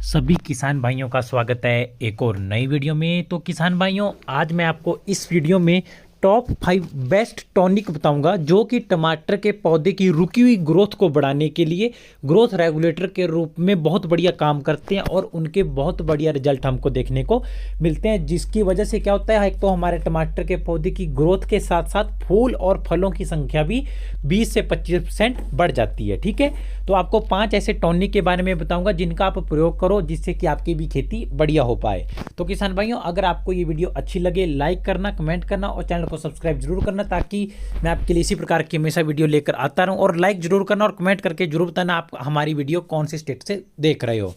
सभी किसान भाइयों का स्वागत है एक और नई वीडियो में। तो किसान भाइयों, आज मैं आपको इस वीडियो में टॉप 5 बेस्ट टॉनिक बताऊंगा जो कि टमाटर के पौधे की रुकी हुई ग्रोथ को बढ़ाने के लिए ग्रोथ रेगुलेटर के रूप में बहुत बढ़िया काम करते हैं और उनके बहुत बढ़िया रिजल्ट हमको देखने को मिलते हैं, जिसकी वजह से क्या होता है, एक तो हमारे टमाटर के पौधे की ग्रोथ के साथ साथ फूल और फलों की संख्या भी 20 से 25% बढ़ जाती है। ठीक है, तो आपको 5 ऐसे टॉनिक के बारे में बताऊंगा जिनका आप प्रयोग करो जिससे कि आपकी भी खेती बढ़िया हो पाए। तो किसान भाइयों, अगर आपको ये वीडियो अच्छी लगे लाइक करना, कमेंट करना और चैनल को सब्सक्राइब जरूर करना, ताकि मैं आपके लिए इसी प्रकार की हमेशा वीडियो लेकर आता रहूं। और लाइक जरूर करना और कमेंट करके जरूर बताना आप हमारी वीडियो कौन से स्टेट से देख रहे हो।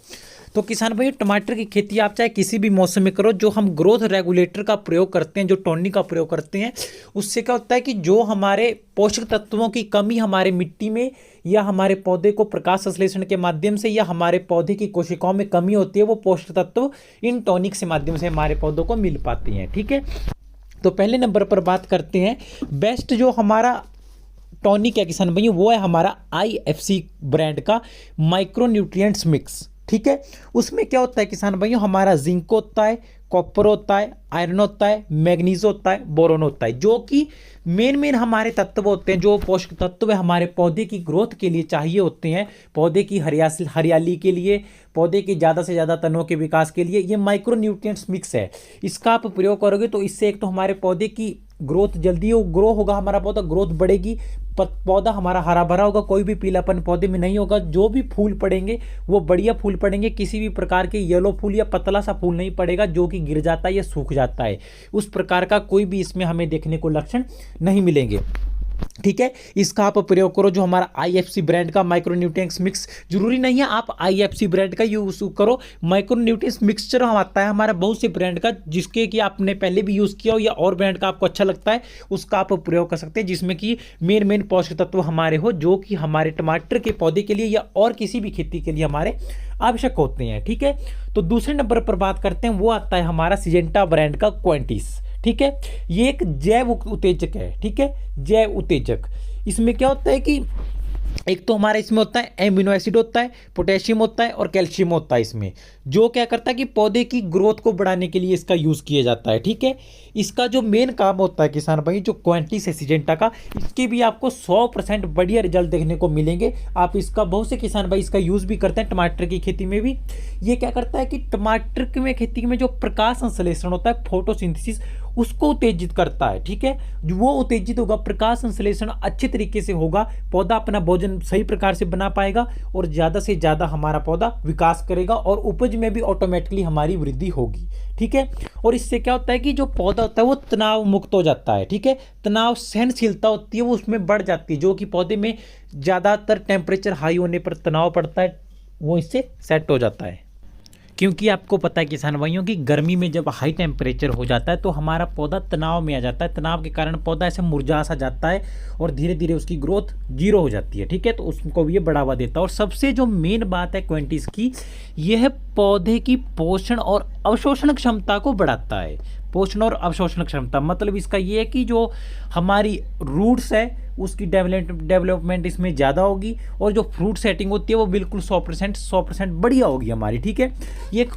तो किसान भाई, टमाटर की खेती आप चाहे किसी भी मौसम में करो, जो हम ग्रोथ रेगुलेटर का प्रयोग करते हैं, जो टॉनिक का प्रयोग करते हैं, उससे क्या होता है कि जो हमारे पोषक तत्वों की कमी हमारे मिट्टी में या हमारे पौधे को प्रकाश संश्लेषण के माध्यम से या हमारे पौधे की कोशिकाओं में कमी होती है, वो पोषक तत्व इन टॉनिक से माध्यम से हमारे पौधों को मिल पाते हैं। ठीक है, तो पहले नंबर पर बात करते हैं बेस्ट जो हमारा टॉनिक है किसान भाई, वो है हमारा IFC ब्रांड का माइक्रो न्यूट्रिएंट्स मिक्स। ठीक है, उसमें क्या होता है किसान भाइयों, हमारा जिंक होता है, कॉपर होता है, आयरन होता है, मैग्नीज होता है, बोरोन होता है, जो कि मेन हमारे तत्व होते हैं, जो पोषक तत्व हमारे पौधे की ग्रोथ के लिए चाहिए होते हैं, पौधे की हरियाली के लिए, पौधे के ज़्यादा से ज़्यादा तनों के विकास के लिए। ये माइक्रो न्यूट्रिएंट्स मिक्स है, इसका आप प्रयोग करोगे तो इससे एक तो हमारे पौधे की ग्रोथ जल्दी ग्रो होगा, हमारा पौधा ग्रोथ बढ़ेगी, पौधा हमारा हरा भरा होगा, कोई भी पीलापन पौधे में नहीं होगा, जो भी फूल पड़ेंगे वो बढ़िया फूल पड़ेंगे, किसी भी प्रकार के येलो फूल या पतला सा फूल नहीं पड़ेगा जो कि गिर जाता है या सूख जाता है, उस प्रकार का कोई भी इसमें हमें देखने को लक्षण नहीं मिलेंगे। ठीक है, इसका आप प्रयोग करो, जो हमारा IFC ब्रांड का माइक्रो न्यूट्रिएंट्स मिक्स। जरूरी नहीं है आप IFC ब्रांड का यूज करो, माइक्रो न्यूट्रिएंट्स मिक्सचर हम आता है हमारा बहुत से ब्रांड का, जिसके कि आपने पहले भी यूज किया हो या और ब्रांड का आपको अच्छा लगता है उसका आप प्रयोग कर सकते हैं, जिसमें कि मेन पोषक तत्व हमारे हो जो कि हमारे टमाटर के पौधे के लिए या और किसी भी खेती के लिए हमारे आवश्यक होते हैं। ठीक है, तो दूसरे नंबर पर बात करते हैं, वो आता है हमारा सिजेंटा ब्रांड का क्वांटिस। ठीक है, ये एक जैव उत्तेजक है। ठीक है, जैव उत्तेजक, इसमें क्या होता है कि एक तो हमारा इसमें होता है एमिनो एसिड होता है, पोटेशियम होता है और कैल्शियम होता है इसमें, जो क्या करता है कि पौधे की ग्रोथ को बढ़ाने के लिए इसका यूज़ किया जाता है। ठीक है, इसका जो मेन काम होता है किसान भाई, जो क्वांटिस है सिजेंटा का, इसके भी आपको 100% बढ़िया रिजल्ट देखने को मिलेंगे। आप इसका बहुत से किसान भाई इसका यूज़ भी करते हैं टमाटर की खेती में भी। ये क्या करता है कि टमाटर में खेती में जो प्रकाश संश्लेषण होता है, फोटोसिंथेसिस, उसको उत्तेजित करता है। ठीक है, जो वो उत्तेजित होगा, प्रकाश संश्लेषण अच्छे तरीके से होगा, पौधा अपना भोजन सही प्रकार से बना पाएगा और ज़्यादा से ज़्यादा हमारा पौधा विकास करेगा और उपज में भी ऑटोमेटिकली हमारी वृद्धि होगी। ठीक है, और इससे क्या होता है कि जो पौधा होता है वो तनाव मुक्त हो जाता है। ठीक है, तनाव सहनशीलता होती है वो उसमें बढ़ जाती है, जो कि पौधे में ज़्यादातर टेम्परेचर हाई होने पर तनाव पड़ता है, वो इससे सेट हो जाता है। क्योंकि आपको पता है किसान भाइयों की गर्मी में जब हाई टेम्परेचर हो जाता है तो हमारा पौधा तनाव में आ जाता है, तनाव के कारण पौधा ऐसे मुरझा सा जाता है और धीरे धीरे उसकी ग्रोथ जीरो हो जाती है। ठीक है, तो उसको भी ये बढ़ावा देता है। और सबसे जो मेन बात है क्वांटिस की, यह पौधे की पोषण और अवशोषण क्षमता को बढ़ाता है। पोषण और अवशोषण क्षमता मतलब इसका ये है कि जो हमारी रूट्स है उसकी डेवलपमेंट इसमें ज़्यादा होगी और जो फ्रूट सेटिंग होती है वो बिल्कुल 100% बढ़िया होगी हमारी। ठीक है, ये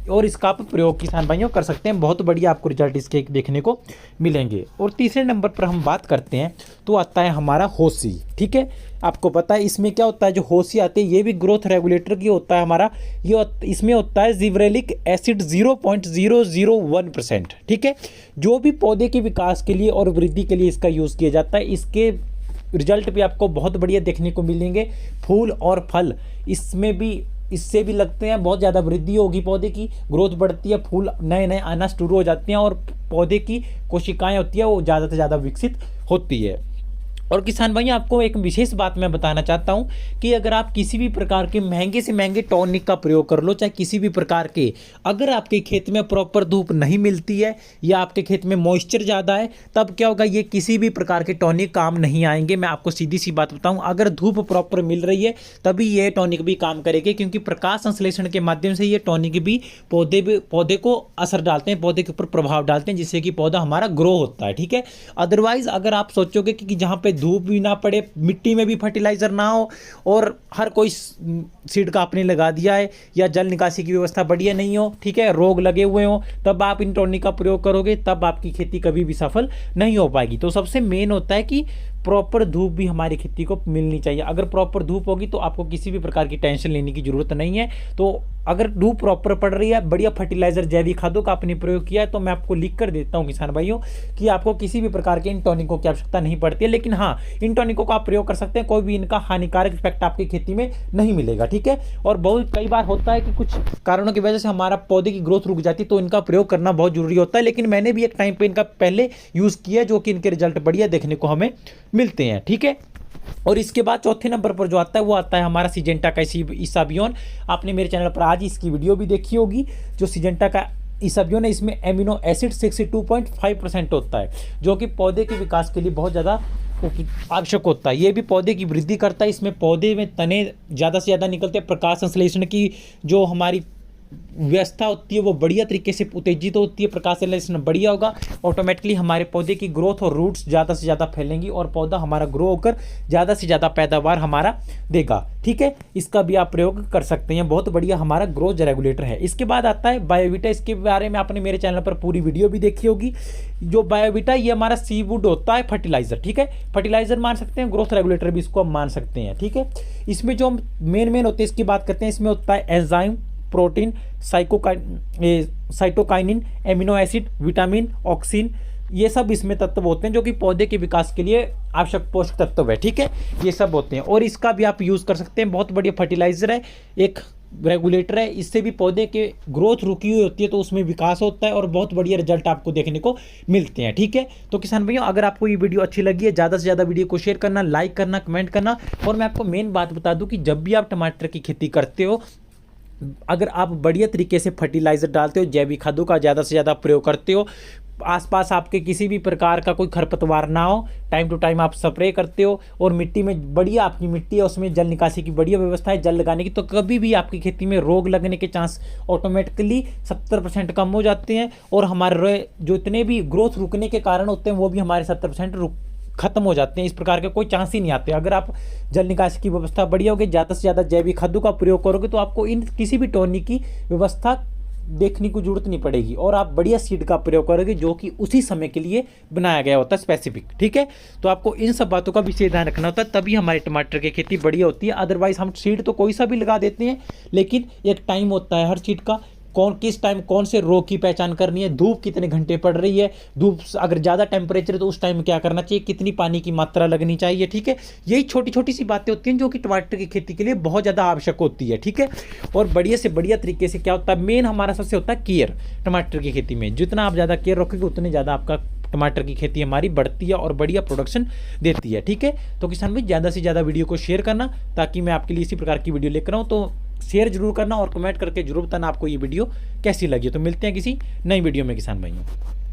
और इसका आप प्रयोग किसान भाइयों कर सकते हैं, बहुत बढ़िया आपको रिजल्ट इसके देखने को मिलेंगे। और तीसरे नंबर पर हम बात करते हैं तो आता है हमारा होसी। ठीक है, आपको पता है इसमें क्या होता है, जो होसी आते हैं ये भी ग्रोथ रेगुलेटर की होता है हमारा, ये इसमें होता है जिब्रेलिक एसिड 0.001%। ठीक है, जो भी पौधे के विकास के लिए और वृद्धि के लिए इसका यूज़ किया जाता है, इसके रिजल्ट भी आपको बहुत बढ़िया देखने को मिलेंगे। फूल और फल इसमें भी इससे भी लगते हैं, बहुत ज़्यादा वृद्धि होगी, पौधे की ग्रोथ बढ़ती है, फूल नए आना शुरू हो जाते हैं और पौधे की कोशिकाएं होती है वो ज़्यादा से ज़्यादा विकसित होती है। और किसान भाई, आपको एक विशेष बात मैं बताना चाहता हूं कि अगर आप किसी भी प्रकार के महंगे से महंगे टॉनिक का प्रयोग कर लो, चाहे किसी भी प्रकार के, अगर आपके खेत में प्रॉपर धूप नहीं मिलती है या आपके खेत में मॉइस्चर ज़्यादा है, तब क्या होगा, ये किसी भी प्रकार के टॉनिक काम नहीं आएंगे। मैं आपको सीधी सी बात बताऊं, अगर धूप प्रॉपर मिल रही है तभी ये टॉनिक भी काम करेंगे, क्योंकि प्रकाश संश्लेषण के माध्यम से ये टॉनिक भी पौधे को असर डालते हैं, पौधे के ऊपर प्रभाव डालते हैं, जिससे कि पौधा हमारा ग्रो होता है। ठीक है, अदरवाइज अगर आप सोचोगे कि जहाँ पे धूप भी ना पड़े, मिट्टी में भी फर्टिलाइज़र ना हो, और हर कोई सीड का आपने लगा दिया है, या जल निकासी की व्यवस्था बढ़िया नहीं हो, ठीक है, रोग लगे हुए हो, तब आप इन टॉनिक का प्रयोग करोगे, तब आपकी खेती कभी भी सफल नहीं हो पाएगी। तो सबसे मेन होता है कि प्रॉपर धूप भी हमारी खेती को मिलनी चाहिए। अगर प्रॉपर धूप होगी तो आपको किसी भी प्रकार की टेंशन लेने की जरूरत नहीं है। तो अगर धूप प्रॉपर पड़ रही है, बढ़िया फर्टिलाइजर जैविक खादों का आपने प्रयोग किया है, तो मैं आपको लिख कर देता हूं किसान भाइयों कि आपको किसी भी प्रकार के इन टॉनिकों की आवश्यकता नहीं पड़ती है। लेकिन हाँ, इन टॉनिकों का आप प्रयोग कर सकते हैं, कोई भी इनका हानिकारक इफेक्ट आपकी खेती में नहीं मिलेगा, ठीक है। और बहुत कई बार होता है कि कुछ कारणों की वजह से हमारा पौधे की ग्रोथ रुक जाती है, तो इनका प्रयोग करना बहुत जरूरी होता है। लेकिन मैंने भी एक टाइम पे इनका पहले यूज किया, जो कि इनके रिजल्ट बढ़िया देखने को हमें मिलते हैं, ठीक है। और इसके बाद चौथे नंबर पर जो आता है वो आता है हमारा सिजेंटा का इसाबियोन। आपने मेरे चैनल पर आज इसकी वीडियो भी देखी होगी। जो सिजेंटा का इसाबियोन है, इसमें एमिनो एसिड 62.5% होता है, जो कि पौधे के विकास के लिए बहुत ज़्यादा आवश्यक होता है। ये भी पौधे की वृद्धि करता है। इसमें पौधे में तने ज़्यादा से ज़्यादा निकलते हैं, प्रकाश संश्लेषण की जो हमारी व्यवस्था होती है वो बढ़िया तरीके से उत्तेजित होती है, प्रकाश संश्लेषण बढ़िया होगा, ऑटोमेटिकली हमारे पौधे की ग्रोथ और रूट्स ज़्यादा से ज़्यादा फैलेंगी और पौधा हमारा ग्रो होकर ज़्यादा से ज़्यादा पैदावार हमारा देगा, ठीक है। इसका भी आप प्रयोग कर सकते हैं, बहुत बढ़िया हमारा ग्रोथ रेगुलेटर है। इसके बाद आता है बायोविटा। इसके बारे में आपने मेरे चैनल पर पूरी वीडियो भी देखी होगी। जो बायोविटा ये हमारा सीवुड होता है फर्टिलाइजर, ठीक है, फर्टिलाइजर मान सकते हैं, ग्रोथ रेगुलेटर भी इसको हम मान सकते हैं, ठीक है। इसमें जो मेन होते हैं इसकी बात करते हैं, इसमें होता है enzyme, protein, cytokinin, amino acid, vitamin, oxygen, ये सब इसमें तत्व होते हैं जो कि पौधे के विकास के लिए आवश्यक पोषक तत्व है, ठीक है, ये सब होते हैं। और इसका भी आप यूज़ कर सकते हैं, बहुत बढ़िया फर्टिलाइजर है, एक रेगुलेटर है। इससे भी पौधे के ग्रोथ रुकी हुई होती है तो उसमें विकास होता है और बहुत बढ़िया रिजल्ट आपको देखने को मिलते हैं, ठीक है। तो किसान भाइयों, अगर आपको ये वीडियो अच्छी लगी है, ज़्यादा से ज़्यादा वीडियो को शेयर करना, लाइक करना, कमेंट करना। और मैं आपको मेन बात बता दूं कि जब भी आप टमाटर की खेती करते हो, अगर आप बढ़िया तरीके से फर्टिलाइज़र डालते हो, जैविक खादों का ज़्यादा से ज़्यादा प्रयोग करते हो, आसपास आपके किसी भी प्रकार का कोई खरपतवार ना हो, टाइम टू टाइम आप स्प्रे करते हो, और मिट्टी में बढ़िया आपकी मिट्टी है उसमें जल निकासी की बढ़िया व्यवस्था है, जल लगाने की, तो कभी भी आपकी खेती में रोग लगने के चांस ऑटोमेटिकली 70% कम हो जाते हैं। और हमारे जो इतने भी ग्रोथ रुकने के कारण होते हैं वो भी हमारे 70% खत्म हो जाते हैं। इस प्रकार के कोई चांस ही नहीं आते। अगर आप जल निकासी की व्यवस्था बढ़िया होगी, ज़्यादा से ज़्यादा जैविक खादों का प्रयोग करोगे, तो आपको इन किसी भी टॉनिक की व्यवस्था देखने की जरूरत नहीं पड़ेगी, और आप बढ़िया सीड का प्रयोग करोगे जो कि उसी समय के लिए बनाया गया होता है, स्पेसिफिक, ठीक है। तो आपको इन सब बातों का विशेष ध्यान रखना होता है, तभी हमारे टमाटर की खेती बढ़िया होती है। अदरवाइज हम सीड तो कोई सा भी लगा देते हैं, लेकिन एक टाइम होता है हर सीड का, किस टाइम कौन से रोग की पहचान करनी है, धूप कितने घंटे पड़ रही है, धूप अगर ज़्यादा टेम्परेचर है तो उस टाइम क्या करना चाहिए, कितनी पानी की मात्रा लगनी चाहिए, ठीक है। यही छोटी छोटी सी बातें होती हैं जो कि टमाटर की खेती के लिए बहुत ज़्यादा आवश्यक होती है, ठीक है। और बढ़िया से बढ़िया तरीके से क्या होता है, मेन हमारा सबसे होता है केयर। टमाटर की खेती में जितना आप ज़्यादा केयर रखोगे उतने ज़्यादा आपका टमाटर की खेती हमारी बढ़ती है और बढ़िया प्रोडक्शन देती है, ठीक है। तो किसान भाई, ज़्यादा से ज़्यादा वीडियो को शेयर करना, ताकि मैं आपके लिए इसी प्रकार की वीडियो लेकर आऊँ। तो शेयर जरूर करना और कमेंट करके जरूर बताना आपको ये वीडियो कैसी लगी। तो मिलते हैं किसी नई वीडियो में किसान भाइयों।